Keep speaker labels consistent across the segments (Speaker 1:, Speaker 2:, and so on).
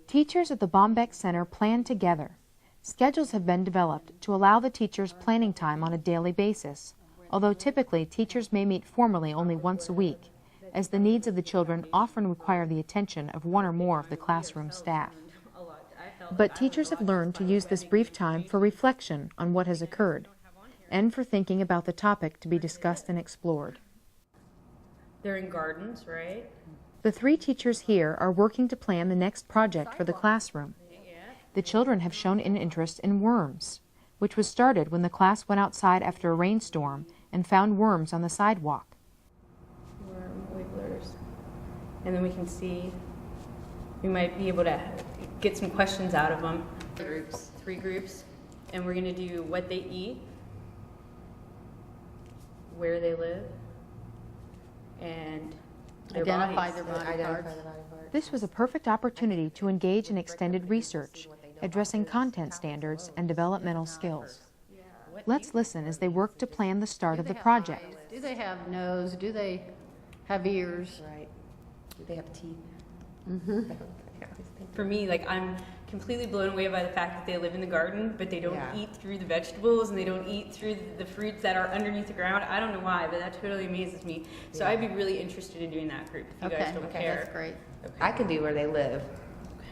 Speaker 1: Teachers at the Bombeck Center plan together. Schedules have been developed to allow the teachers planning time on a daily basis, although typically teachers may meet formally only once a week, as the needs of the children often require the attention of one or more of the classroom staff. But teachers have learned to use this brief time for reflection on what has occurred, and for thinking about the topic to be discussed and explored.
Speaker 2: They're in gardens, right?
Speaker 1: The 3 teachers here are working to plan the next project for the classroom. The children have shown an interest in worms, which was started when the class went outside after a rainstorm and found worms on the sidewalk.
Speaker 2: Worm wigglers. And then we can see, we might be able to get some questions out of them. 3 groups. And we're going to do what they eat, where they live, and their
Speaker 3: identify
Speaker 2: bodies.
Speaker 3: their body parts.
Speaker 1: This was a perfect opportunity to engage in extended research, addressing content standards and developmental skills. Let's listen as they work to plan the start of the project.
Speaker 3: Do they have nose? Do they have ears?
Speaker 4: Right. Do they have teeth?
Speaker 3: Mm-hmm.
Speaker 2: For me, like, I'm completely blown away by the fact that they live in the garden, but they don't
Speaker 4: Yeah.
Speaker 2: eat through the vegetables and they don't eat through the fruits that are underneath the ground. I don't know why, but that totally amazes me. So I'd be really interested in doing that group if you guys don't care.
Speaker 3: That's great.
Speaker 2: Okay.
Speaker 4: I can do where they live.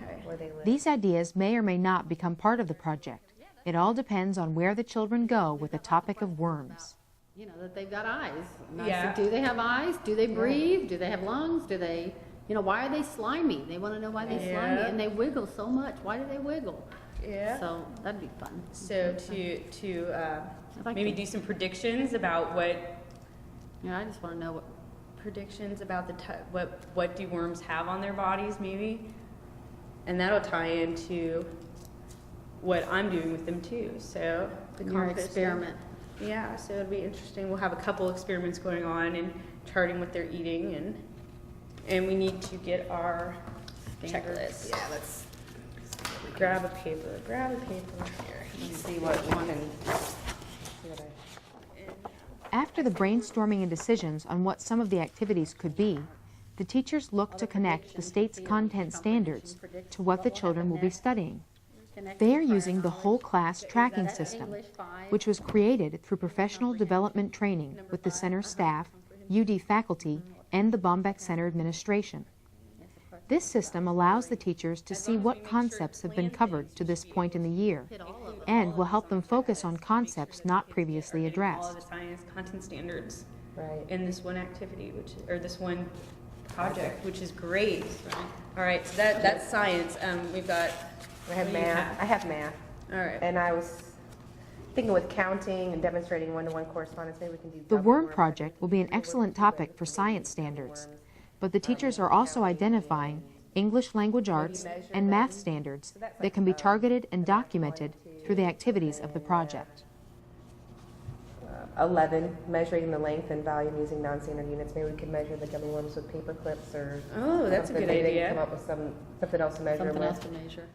Speaker 2: Okay.
Speaker 4: Where they live.
Speaker 1: These ideas may or may not become part of the project. It all depends on where the children go with the topic of worms.
Speaker 3: You know, that they've got eyes. And
Speaker 2: Yeah.
Speaker 3: I said, do they have eyes? Do they breathe? Do they have lungs? Do they, you know, why are they slimy? They want to know why they're slimy.
Speaker 2: Yeah.
Speaker 3: And they wiggle so much. Why do they wiggle?
Speaker 2: Yeah.
Speaker 3: So that'd be fun.
Speaker 2: So to
Speaker 3: I'd like
Speaker 2: maybe
Speaker 3: to-
Speaker 2: do some predictions about what
Speaker 3: Yeah, I just want to know what.
Speaker 2: predictions about what do worms have on their bodies, maybe, and that'll tie into what I'm doing with them too. So the
Speaker 3: Your
Speaker 2: compost-
Speaker 3: experiment.
Speaker 2: Yeah, so it'll be interesting. We'll have a couple experiments going on and charting what they're eating, and we need to get our
Speaker 3: Standards.
Speaker 2: checklist. Yeah, let's grab a paper. Grab a paper here.
Speaker 4: Let's see what one and see what I.
Speaker 1: After the brainstorming and decisions on what some of the activities could be, the teachers look to connect the state's content standards to what the children will be studying. They are using the whole class tracking system, which was created through professional development training with the center staff, UD faculty, and the Bombeck Center administration. This system allows the teachers to see what concepts have been covered to this point in the year, and will help them focus on concepts not previously
Speaker 2: All
Speaker 1: addressed.
Speaker 2: of the science content standards
Speaker 4: Right.
Speaker 2: in this one activity, or this one project, which is great. All right, so that's science. We've got.
Speaker 4: I have
Speaker 2: what do you
Speaker 4: math. I have math.
Speaker 2: All right.
Speaker 4: And I was thinking with counting and demonstrating one-to-one correspondence, maybe we can do.
Speaker 1: The
Speaker 4: double
Speaker 1: worm project will be an excellent topic for science standards, but the teachers are also identifying English language arts and math standards that can be targeted and documented through the activities of the project.
Speaker 4: 11, measuring the length and volume using non-standard units. Maybe we could measure the gummy worms with paper clips or.
Speaker 2: Oh, that's a
Speaker 4: something.
Speaker 2: good
Speaker 4: Maybe they
Speaker 2: idea.
Speaker 4: can come up with something else to measure
Speaker 3: Something
Speaker 4: with.
Speaker 3: else to measure.